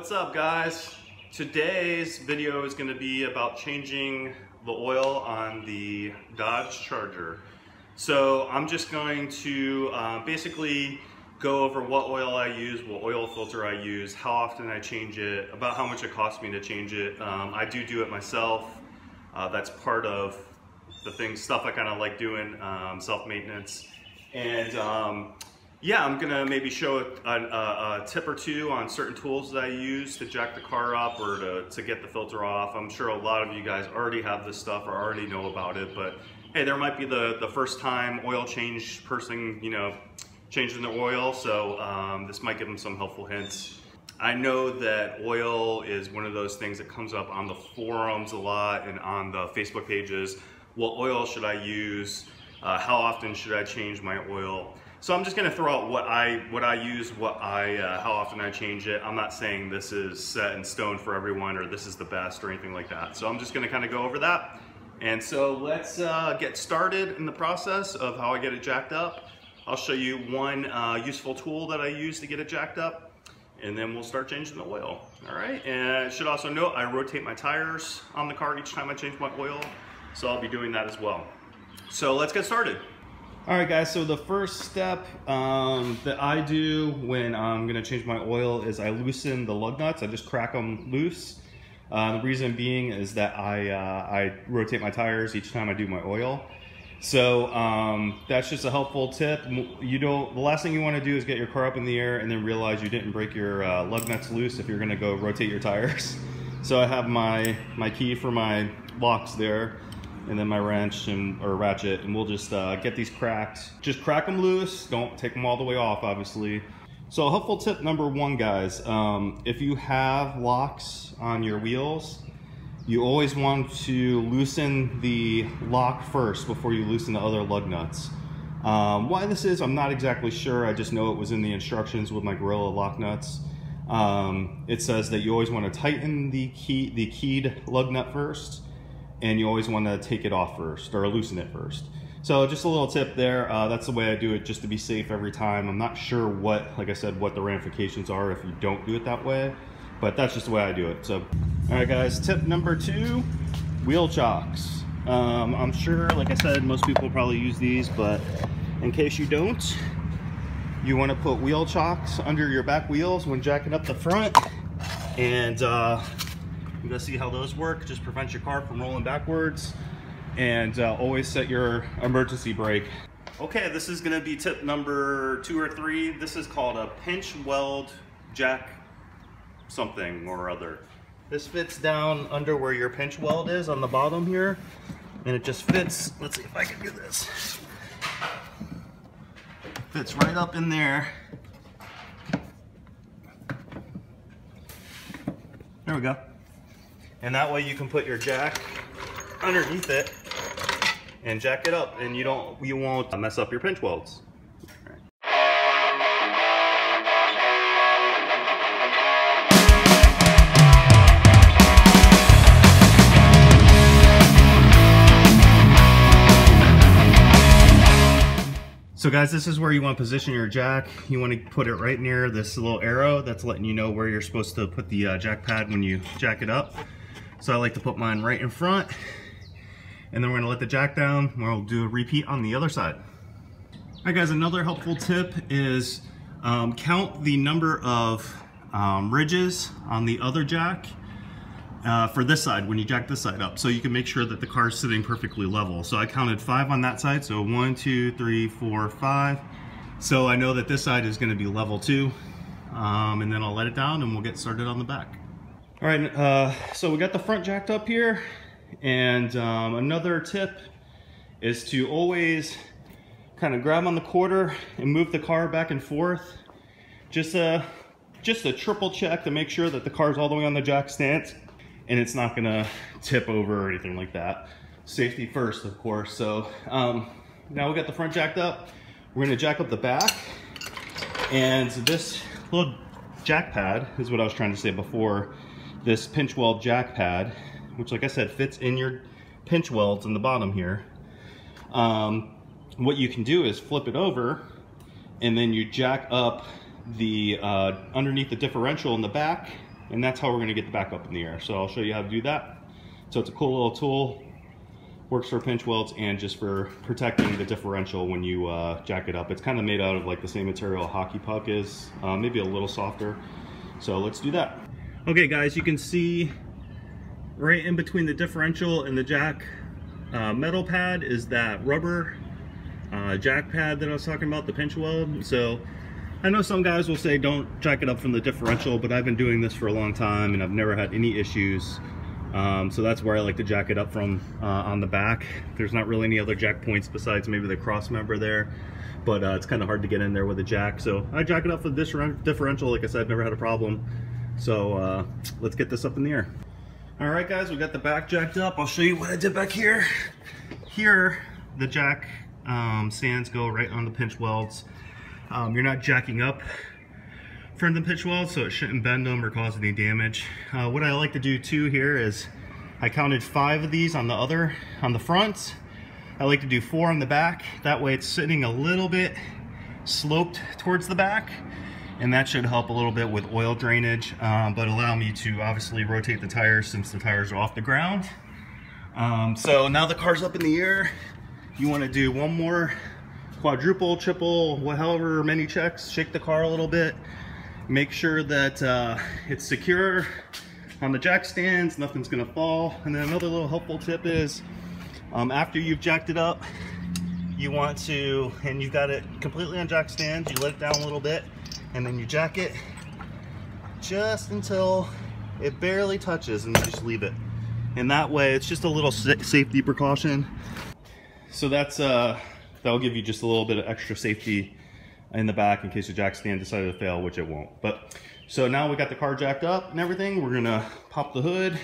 What's up, guys? Today's video is going to be about changing the oil on the Dodge Charger. So I'm just going to basically go over what oil I use, what oil filter I use, how often I change it, about how much it costs me to change it. I do it myself. That's part of the stuff I kind of like doing, self-maintenance. And yeah, I'm gonna maybe show a tip or two on certain tools that I use to jack the car up or to get the filter off. I'm sure a lot of you guys already have this stuff or already know about it, but hey, there might be the first time oil change person, you know, changing their oil, so this might give them some helpful hints. I know that oil is one of those things that comes up on the forums a lot and on the Facebook pages. What oil should I use? How often should I change my oil? So I'm just going to throw out what I use, how often I change it. I'm not saying this is set in stone for everyone or this is the best or anything like that. So I'm just going to kind of go over that. And so let's get started in the process of how I get it jacked up. I'll show you one useful tool that I use to get it jacked up, and then we'll start changing the oil. All right, and I should also note I rotate my tires on the car each time I change my oil, so I'll be doing that as well. So let's get started. All right, guys, so the first step that I do when I'm gonna change my oil is I loosen the lug nuts. I just crack them loose. The reason being is that I rotate my tires each time I do my oil. So that's just a helpful tip. The last thing you wanna do is get your car up in the air and then realize you didn't break your lug nuts loose if you're gonna go rotate your tires. So I have my key for my locks there, and then my wrench or ratchet, and we'll just get these cracked. Just crack them loose, don't take them all the way off, obviously. So helpful tip number one, guys, if you have locks on your wheels, you always want to loosen the lock first before you loosen the other lug nuts. Why this is, I'm not exactly sure. I just know it was in the instructions with my Gorilla lock nuts. It says that you always want to tighten the keyed lug nut first, and you always want to take it off first or loosen it first. So just a little tip there. That's the way I do it, just to be safe every time. I'm not sure like I said, what the ramifications are if you don't do it that way, but that's just the way I do it. So, all right, guys, tip number two, wheel chocks. I'm sure, like I said, most people probably use these, but in case you don't, you want to put wheel chocks under your back wheels when jacking up the front, and you guys see how those work. Just prevents your car from rolling backwards, and always set your emergency brake. Okay, this is gonna be tip number 2 or 3. This is called a pinch weld jack something or other. This fits down under where your pinch weld is on the bottom here, and it just fits. Let's see if I can do this. Fits right up in there. There we go. And that way you can put your jack underneath it and jack it up, and you won't mess up your pinch welds. So guys, this is where you want to position your jack. You want to put it right near this little arrow that's letting you know where you're supposed to put the jack pad when you jack it up. So I like to put mine right in front, and then we're gonna let the jack down. We'll do a repeat on the other side. All right, guys, another helpful tip is count the number of ridges on the other jack for this side when you jack this side up, so you can make sure that the car is sitting perfectly level. So I counted 5 on that side, so 1, 2, 3, 4, 5. So I know that this side is gonna be level 2, and then I'll let it down and we'll get started on the back. All right, so we got the front jacked up here, and another tip is to always kind of grab on the quarter and move the car back and forth. Just a triple check to make sure that the car's all the way on the jack stance and it's not gonna tip over or anything like that. Safety first, of course. So now we got the front jacked up. We're gonna jack up the back, and this little jack pad is what I was trying to say before. This pinch weld jack pad, which, like I said, fits in your pinch welds in the bottom here. What you can do is flip it over, and then you jack up the underneath the differential in the back, and that's how we're gonna get the back up in the air. So I'll show you how to do that. So it's a cool little tool. Works for pinch welds and just for protecting the differential when you jack it up. It's kind of made out of like the same material a hockey puck is, maybe a little softer. So let's do that. Okay guys, you can see right in between the differential and the jack metal pad is that rubber jack pad that I was talking about, the pinch weld. So I know some guys will say don't jack it up from the differential, but I've been doing this for a long time and I've never had any issues. So that's where I like to jack it up from on the back. There's not really any other jack points besides maybe the cross member there, but it's kind of hard to get in there with a jack. So I jack it up for the differential. Like I said, I've never had a problem. So let's get this up in the air. All right guys, we got the back jacked up. I'll show you what I did back here. Here, the jack stands go right on the pinch welds. You're not jacking up from the pinch weld, so it shouldn't bend them or cause any damage. What I like to do too here is I counted 5 of these on the front. I like to do 4 on the back. That way it's sitting a little bit sloped towards the back, and that should help a little bit with oil drainage, but allow me to obviously rotate the tires since the tires are off the ground. So now the car's up in the air. You want to do one more quadruple, triple, however many checks. Shake the car a little bit. Make sure that it's secure on the jack stands, nothing's gonna fall. And then another little helpful tip is after you've jacked it up, you want to, and you've got it completely on jack stands, you let it down a little bit, and then you jack it just until it barely touches, and you just leave it. And that way, it's just a little safety precaution. So that'll give you just a little bit of extra safety in the back in case the jack stand decided to fail, which it won't. But so now we got the car jacked up and everything. We're gonna pop the hood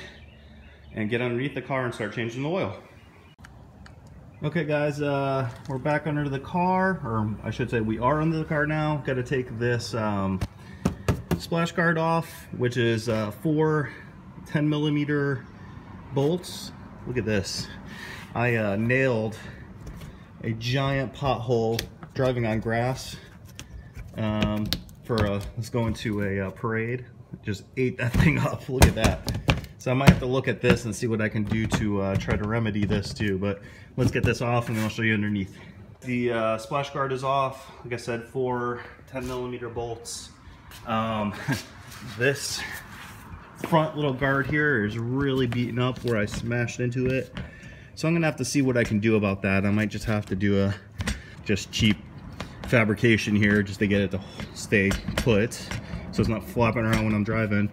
and get underneath the car and start changing the oil. Okay guys, we're back under the car, or I should say we are under the car now. Got to take this splash guard off, which is 4 10mm bolts. Look at this. I nailed a giant pothole driving on grass let's go into a parade. Just ate that thing up. Look at that. So I might have to look at this and see what I can do to try to remedy this too, but let's get this off and then I'll show you underneath. The splash guard is off. Like I said, 4 10mm bolts. This front little guard here is really beaten up where I smashed into it. So I'm gonna have to see what I can do about that. I might just have to do a just cheap fabrication here just to get it to stay put so it's not flopping around when I'm driving.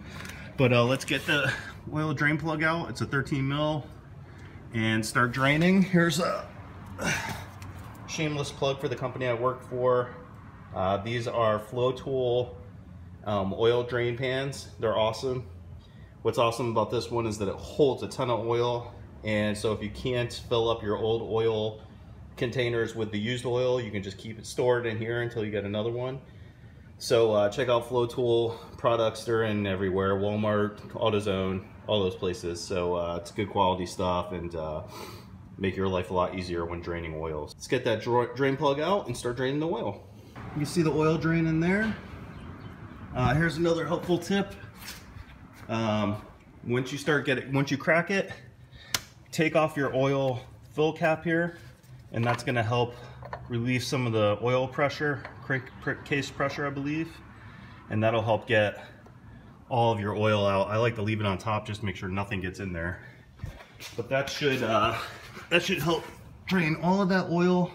But let's get the oil drain plug out. It's a 13 mil and start draining. Here's a shameless plug for the company I work for. These are Flow Tool oil drain pans. They're awesome. What's awesome about this one is that it holds a ton of oil, and so if you can't fill up your old oil containers with the used oil, you can just keep it stored in here until you get another one. So check out Flow Tool products. They're in everywhere, Walmart, AutoZone, all those places. So it's good quality stuff and make your life a lot easier when draining oils. Let's get that drain plug out and start draining the oil. You can see the oil drain in there. Here's another helpful tip. Once you crack it, take off your oil fill cap here, and that's going to help relieve some of the oil pressure, case pressure I believe, and that'll help get all of your oil out. I like to leave it on top just to make sure nothing gets in there, but that should help drain all of that oil.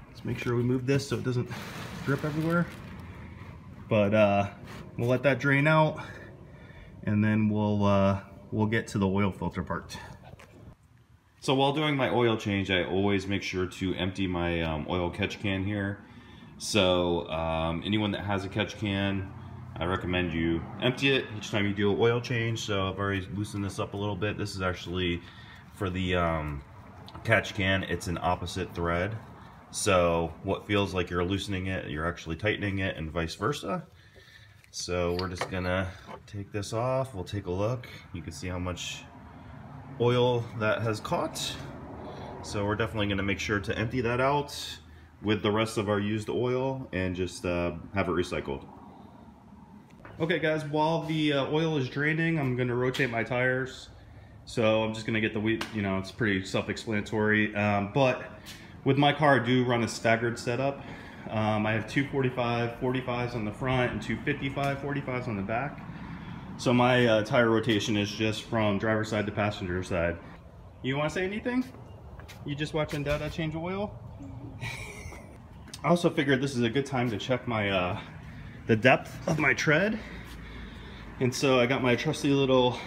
Let's make sure we move this so it doesn't drip everywhere, but we'll let that drain out and then we'll get to the oil filter part. So while doing my oil change, I always make sure to empty my oil catch can here. So anyone that has a catch can, I recommend you empty it each time you do an oil change. So I've already loosened this up a little bit. This is actually for the catch can, it's an opposite thread. So what feels like you're loosening it, you're actually tightening it, and vice versa. So we're just gonna take this off. We'll take a look. You can see how much oil that has caught. So we're definitely going to make sure to empty that out with the rest of our used oil and just have it recycled. Okay guys, while the oil is draining, I'm gonna rotate my tires. So I'm just gonna get the wheel, you know, it's pretty self-explanatory. But with my car, I do run a staggered setup. I have two 45s on the front and two 45s on the back. So my tire rotation is just from driver's side to passenger side. You wanna say anything? You just watching Dada change oil? I also figured this is a good time to check my the depth of my tread. And so I got my trusty little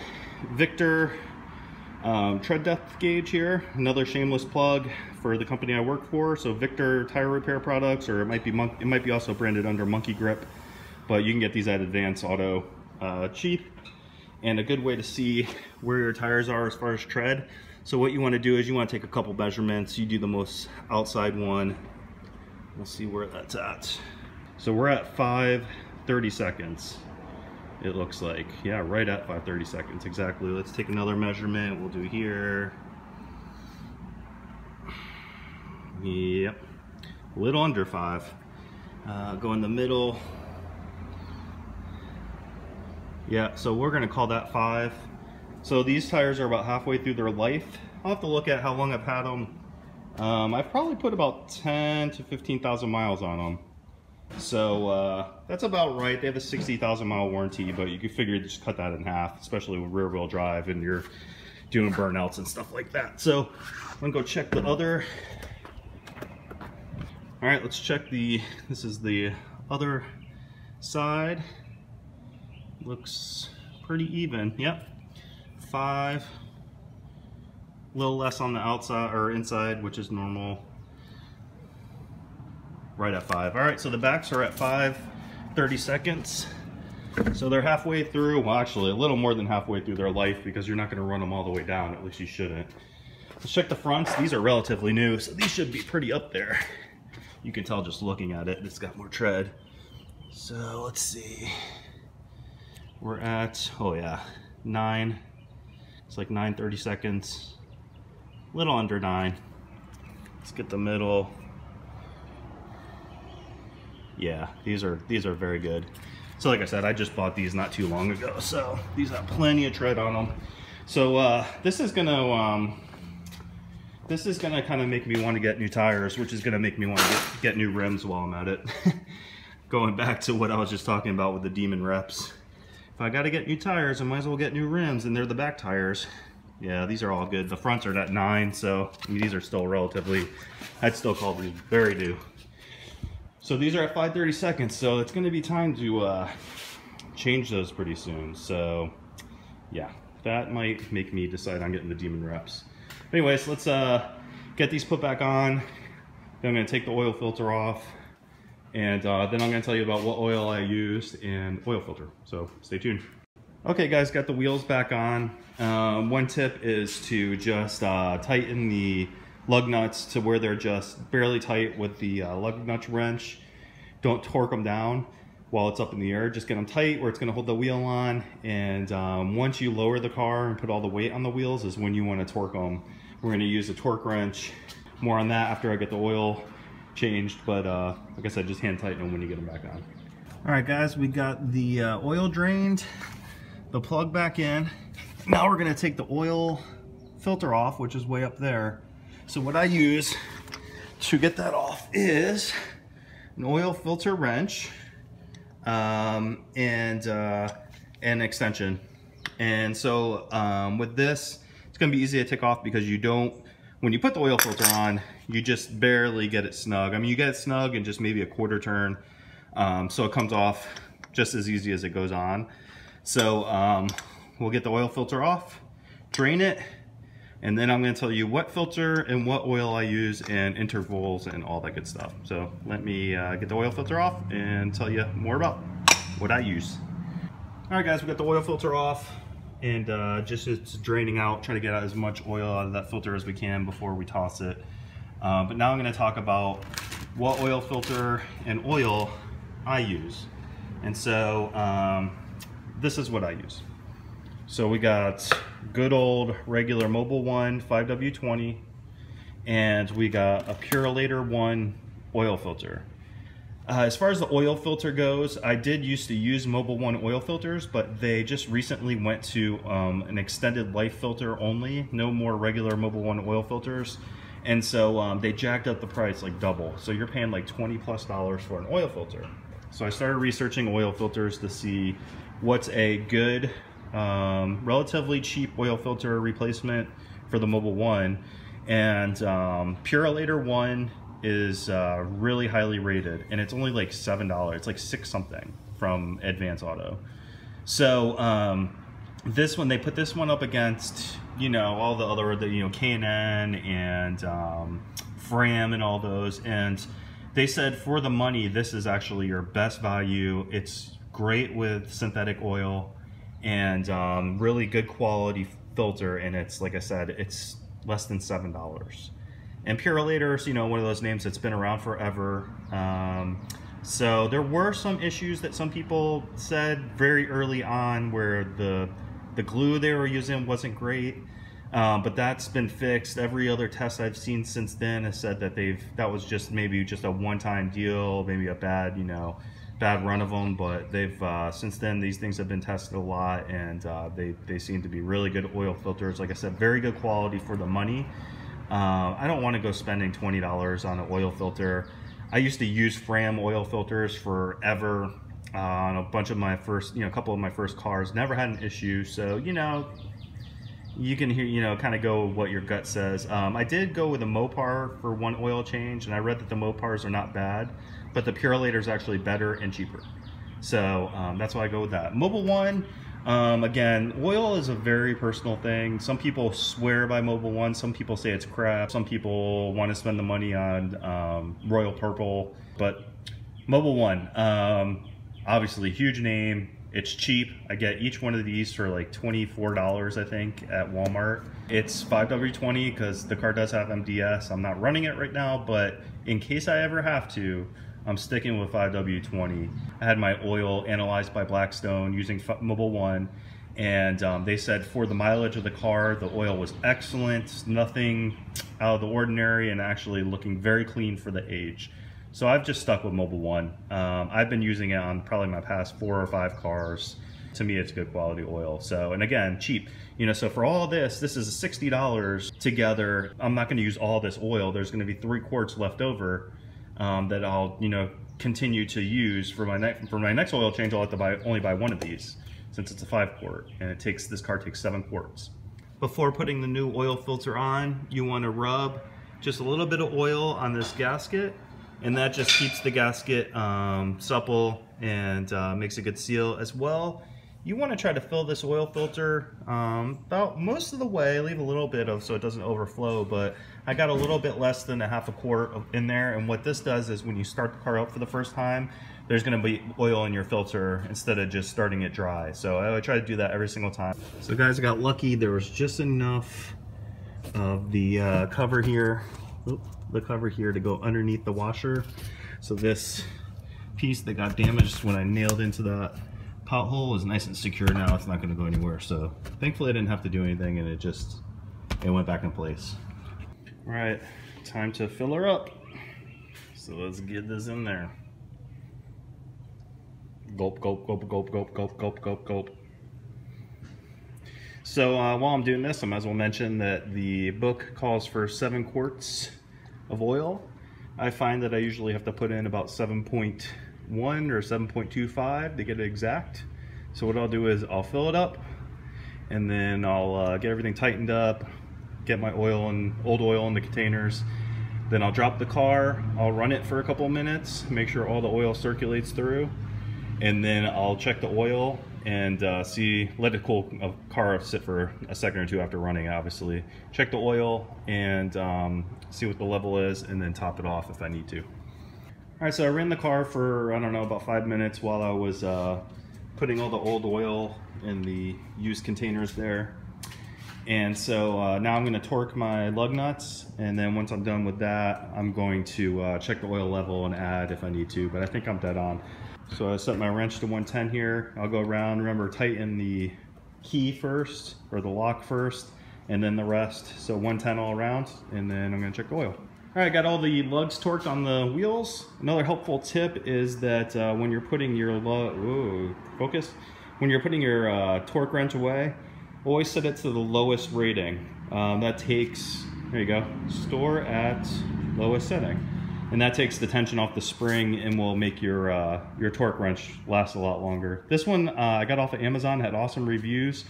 Victor tread depth gauge here. Another shameless plug for the company I work for. So Victor tire repair products, or it might be also branded under Monkey Grip, but you can get these at Advanced Auto cheap. And a good way to see where your tires are as far as tread. So what you want to do is you want to take a couple measurements. You do the most outside one. We'll see where that's at. So we're at 5:30 seconds. It looks like, yeah, right at 5:30 seconds exactly. Let's take another measurement. We'll do here. Yep, a little under 5. Go in the middle. Yeah, so we're gonna call that 5. So these tires are about halfway through their life. I'll have to look at how long I've had them. I've probably put about 10 to 15,000 miles on them. So that's about right. They have a 60,000 mile warranty, but you can figure you just cut that in half, especially with rear wheel drive and you're doing burnouts and stuff like that. So I'm gonna go check the other. All right, let's check this is the other side. Looks pretty even. Yep, 5. A little less on the outside or inside, which is normal. Right at 5. All right, so the backs are at 5:30 seconds. So they're halfway through, well actually a little more than halfway through their life, because you're not gonna run them all the way down, at least you shouldn't. Let's check the fronts. These are relatively new, so these should be pretty up there. You can tell just looking at it, it's got more tread. So let's see. We're at, oh yeah, 9. It's like 9:30 seconds. A little under 9. Let's get the middle. Yeah, these are very good. So like I said, I just bought these not too long ago, so these have plenty of tread on them. So this is gonna kind of make me want to get new tires, which is gonna make me want to get new rims while I'm at it. Going back to what I was just talking about with the Demon reps. If I gotta get new tires, I might as well get new rims, and they're the back tires. Yeah, these are all good. The fronts are at 9, so I mean, these are still relatively, I'd still call these very new. So these are at 5:30 seconds, so it's gonna be time to change those pretty soon. So yeah, that might make me decide on getting the Demon reps. Anyways, let's get these put back on. Then I'm gonna take the oil filter off, and then I'm gonna tell you about what oil I used and oil filter. So stay tuned. Okay guys, got the wheels back on. One tip is to just tighten the lug nuts to where they're just barely tight with the lug nut wrench. Don't torque them down while it's up in the air. Just get them tight where it's gonna hold the wheel on. And once you lower the car and put all the weight on the wheels is when you wanna torque them. We're gonna use a torque wrench. More on that after I get the oil changed, but like I said, just hand tighten them when you get them back on. All right guys, we got the oil drained, the plug back in. Now we're gonna take the oil filter off, which is way up there. So what I use to get that off is an oil filter wrench and an extension. And so with this, it's gonna be easy to take off because you don't, when you put the oil filter on, you just barely get it snug. I mean, you get it snug in just maybe a quarter turn. So it comes off just as easy as it goes on. So we'll get the oil filter off, drain it, and then I'm going to tell you what filter and what oil I use and intervals and all that good stuff. So let me get the oil filter off and tell you more about what I use. All right guys, we got the oil filter off, and just it's draining out, trying to get out as much oil out of that filter as we can before we toss it. But now I'm going to talk about what oil filter and oil I use. And so this is what I use. So we got good old regular Mobil 1 5W20, and we got a Purolator 1 oil filter. As far as the oil filter goes, I did used to use Mobil 1 oil filters, but they just recently went to an extended life filter only, no more regular Mobil 1 oil filters. And so they jacked up the price like double. So you're paying like $20+ for an oil filter. So I started researching oil filters to see what's a good, relatively cheap oil filter replacement for the Mobil 1. And Purolator 1 is really highly rated, and it's only like $7. It's like 6 something from Advance Auto. So this one, they put this one up against, you know, all the other, you know, K&N and Fram and all those, and they said for the money, this is actually your best value. It's great with synthetic oil and really good quality filter, and it's, like I said, it's less than $7. And Purolator, you know, one of those names that's been around forever. So there were some issues that some people said very early on where the glue they were using wasn't great, but that's been fixed. Every other test I've seen since then has said that that was just maybe just a one-time deal, maybe a bad, you know, bad run of them. But they've since then these things have been tested a lot, and they seem to be really good oil filters. Like I said, very good quality for the money. I don't want to go spending $20 on an oil filter. I used to use Fram oil filters forever on a bunch of my first, you know, a couple of my first cars. Never had an issue. So, you know, you can hear, you know, kind of go what your gut says. I did go with a Mopar for one oil change, and I read that the Mopars are not bad, but the Purolator is actually better and cheaper. So that's why I go with that. Mobil 1. Again, oil is a very personal thing. Some people swear by Mobil 1, some people say it's crap, some people want to spend the money on Royal Purple, but Mobil 1, obviously huge name, it's cheap. I get each one of these for like $24, I think, at Walmart. It's 5W20 because the car does have MDS. I'm not running it right now, but in case I ever have to, I'm sticking with 5W20. I had my oil analyzed by Blackstone using Mobil 1, and they said for the mileage of the car, the oil was excellent, nothing out of the ordinary, and actually looking very clean for the age. So I've just stuck with Mobil 1. I've been using it on probably my past 4 or 5 cars. To me, it's good quality oil. So, and again, cheap. You know, so for all this is $60 together. I'm not gonna use all this oil. There's gonna be 3 quarts left over. That I'll, you know, continue to use for my next oil change. I'll have to only buy one of these, since it's a 5 quart, and this car takes 7 quarts. Before putting the new oil filter on, you want to rub just a little bit of oil on this gasket, and that just keeps the gasket supple and makes a good seal as well. You want to try to fill this oil filter about most of the way, leave a little bit of so it doesn't overflow, but I got a little bit less than a half a quart in there. And what this does is when you start the car up for the first time, there's going to be oil in your filter instead of just starting it dry. So I would try to do that every single time. So guys, I got lucky. There was just enough of the cover here, to go underneath the washer. So this piece that got damaged when I nailed into that pothole is nice and secure now. It's not going to go anywhere. So thankfully I didn't have to do anything, and it went back in place. All right, time to fill her up. So let's get this in there. Gulp, gulp, gulp, gulp, gulp, gulp, gulp, gulp, gulp. So while I'm doing this, I might as well mention that the book calls for 7 quarts of oil. I find that I usually have to put in about 7.1 or 7.25 to get it exact. So what I'll do is I'll fill it up, and then I'll get everything tightened up, get my oil and old oil in the containers. Then I'll drop the car, I'll run it for a couple of minutes, make sure all the oil circulates through, and then I'll check the oil and let the car sit for a second or two after running, obviously. Check the oil and see what the level is, and then top it off if I need to. All right, so I ran the car for, I don't know, about 5 minutes while I was putting all the old oil in the used containers there. And so now I'm going to torque my lug nuts, and then once I'm done with that, I'm going to check the oil level and add if I need to, but I think I'm dead on. So I set my wrench to 110 here. I'll go around, remember, tighten the key first, or the lock first, and then the rest. So 110 all around, and then I'm going to check the oil. All right, got all the lugs torqued on the wheels. Another helpful tip is that when you're putting your when you're putting your torque wrench away, always set it to the lowest rating. That takes, there you go, store at lowest setting. And that takes the tension off the spring and will make your torque wrench last a lot longer. This one I got off of Amazon, had awesome reviews,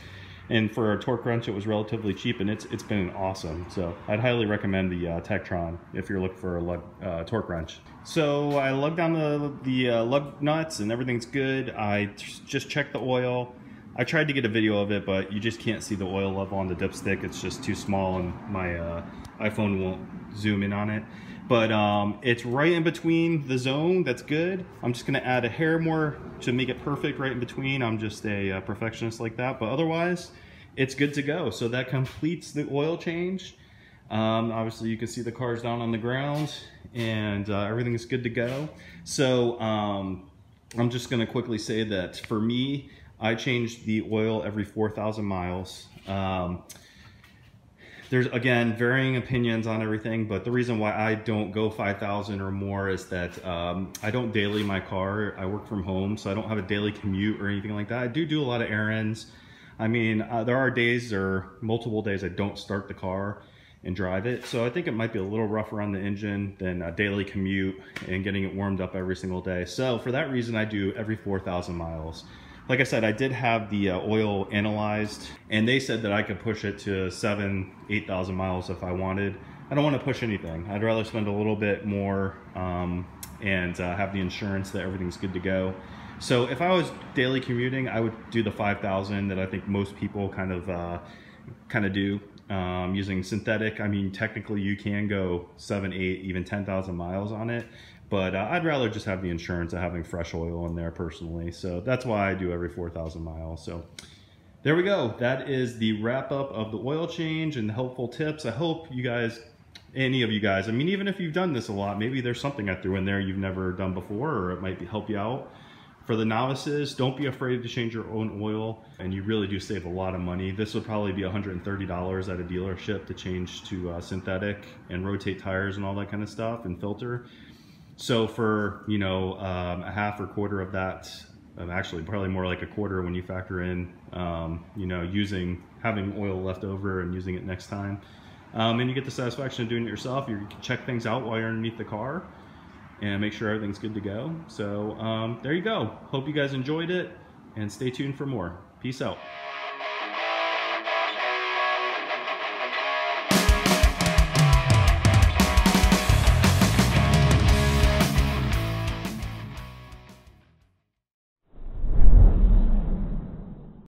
and for a torque wrench it was relatively cheap, and it's been awesome. So I'd highly recommend the Tektron if you're looking for a torque wrench. So I lugged down the lug nuts and everything's good. I just checked the oil. I tried to get a video of it, but you just can't see the oil level on the dipstick. It's just too small and my iPhone won't zoom in on it. But it's right in between the zone. That's good. I'm just gonna add a hair more to make it perfect right in between. I'm just a perfectionist like that, but otherwise it's good to go. So that completes the oil change. Obviously you can see the car's down on the ground and everything is good to go. So I'm just gonna quickly say that for me, I change the oil every 4,000 miles. There's, again, varying opinions on everything, but the reason why I don't go 5,000 or more is that I don't daily my car. I work from home, so I don't have a daily commute or anything like that. I do a lot of errands. I mean, there are days or multiple days I don't start the car and drive it, so I think it might be a little rougher on the engine than a daily commute and getting it warmed up every single day. So for that reason, I do every 4,000 miles. Like I said, I did have the oil analyzed, and they said that I could push it to 7,000 to 8,000 miles if I wanted. I don't want to push anything. I'd rather spend a little bit more and have the insurance that everything's good to go. So if I was daily commuting, I would do the 5,000 that I think most people kind of do using synthetic. I mean, technically you can go 7, 8, even 10,000 miles on it. But I'd rather just have the insurance of having fresh oil in there personally. So that's why I do every 4,000 miles. So there we go. That is the wrap up of the oil change and the helpful tips. I hope you guys, any of you guys, I mean, even if you've done this a lot, maybe there's something I threw in there you've never done before, or it might help you out. For the novices, don't be afraid to change your own oil, and you really do save a lot of money. This would probably be $130 at a dealership to change to synthetic and rotate tires and all that kind of stuff and filter. So for, you know, a half or quarter of that, actually probably more like a quarter when you factor in, you know, having oil left over and using it next time. And you get the satisfaction of doing it yourself. You can check things out while you're underneath the car and make sure everything's good to go. So there you go. Hope you guys enjoyed it, and stay tuned for more. Peace out.